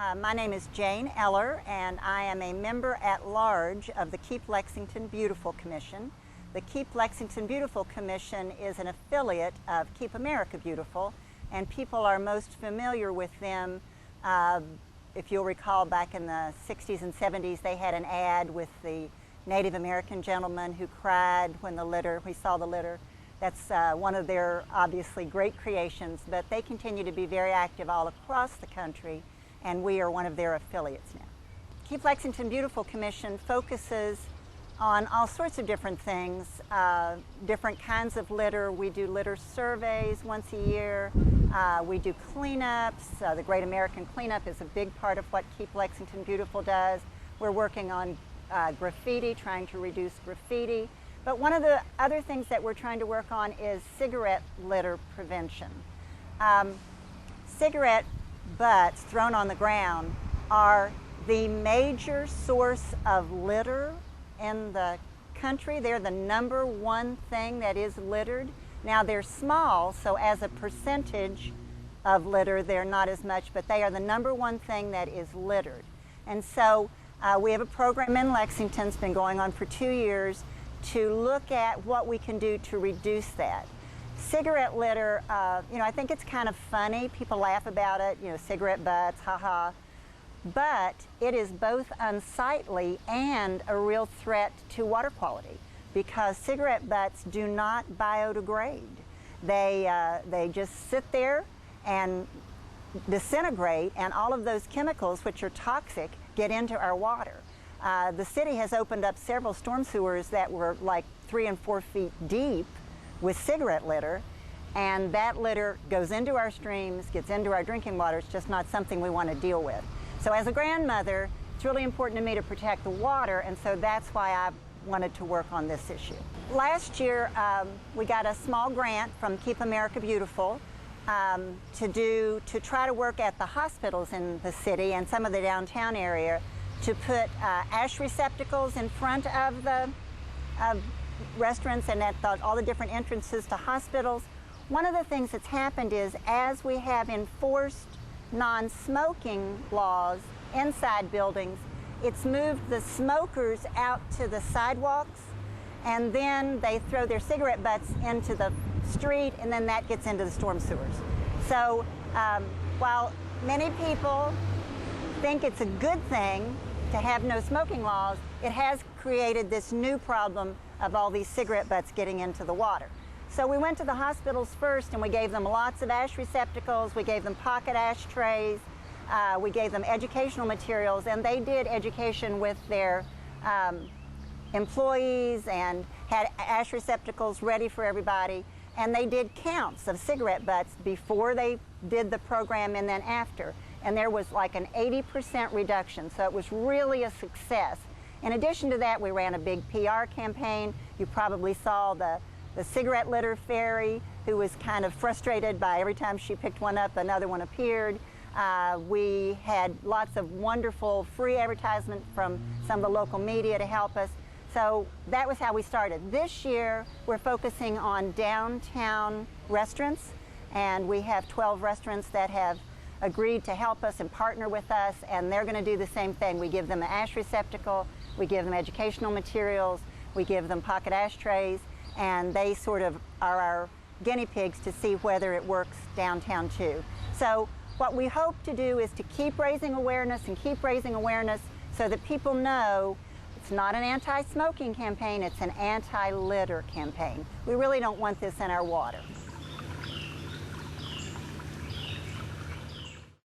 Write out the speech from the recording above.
My name is Jane Eller, and I am a member at large of the Keep Lexington Beautiful Commission. The Keep Lexington Beautiful Commission is an affiliate of Keep America Beautiful, and people are most familiar with them. If you'll recall, back in the 60s and 70s, they had an ad with the Native American gentleman who cried when we saw the litter. That's one of their obviously great creations, but they continue to be very active all across the country, and we are one of their affiliates now. Keep Lexington Beautiful Commission focuses on all sorts of different things, different kinds of litter. We do litter surveys once a year. We do cleanups. The Great American Cleanup is a big part of what Keep Lexington Beautiful does. We're working on graffiti, trying to reduce graffiti. But one of the other things that we're trying to work on is cigarette litter prevention. Cigarette butts thrown on the ground are the major source of litter in the country. They're the #1 thing that is littered. Now they're small, so as a percentage of litter, they're not as much, but they are the #1 thing that is littered. And so we have a program in Lexington, it's been going on for 2 years, to look at what we can do to reduce that. Cigarette litter, I think it's kind of funny. People laugh about it, cigarette butts, haha. But it is both unsightly and a real threat to water quality because cigarette butts do not biodegrade. They just sit there and disintegrate, and all of those chemicals, which are toxic, get into our water. The city has opened up several storm sewers that were like 3 and 4 feet deep with cigarette litter, and that litter goes into our streams, gets into our drinking water. It's just not something we want to deal with. So as a grandmother, it's really important to me to protect the water, and so that's why I wanted to work on this issue. Last year, we got a small grant from Keep America Beautiful to try to work at the hospitals in the city and some of the downtown area to put ash receptacles in front of the restaurants and at all the different entrances to hospitals. One of the things that's happened is as we have enforced non-smoking laws inside buildings, it's moved the smokers out to the sidewalks, and then they throw their cigarette butts into the street, and then that gets into the storm sewers. So while many people think it's a good thing to have no smoking laws, it has created this new problem of all these cigarette butts getting into the water. So we went to the hospitals first, and we gave them lots of ash receptacles, we gave them pocket ashtrays, we gave them educational materials, and they did education with their employees and had ash receptacles ready for everybody, and they did counts of cigarette butts before they did the program and then after. And there was like an 80% reduction, so it was really a success. In addition to that, we ran a big PR campaign. You probably saw the cigarette litter fairy, who was kind of frustrated by every time she picked one up, another one appeared. We had lots of wonderful free advertisement from some of the local media to help us. So that was how we started. This year, we're focusing on downtown restaurants, and we have 12 restaurants that have agreed to help us and partner with us, and they're going to do the same thing. We give them an ash receptacle, we give them educational materials, we give them pocket ashtrays, and they sort of are our guinea pigs to see whether it works downtown too. So what we hope to do is to keep raising awareness and keep raising awareness so that people know it's not an anti-smoking campaign, it's an anti-litter campaign. We really don't want this in our water.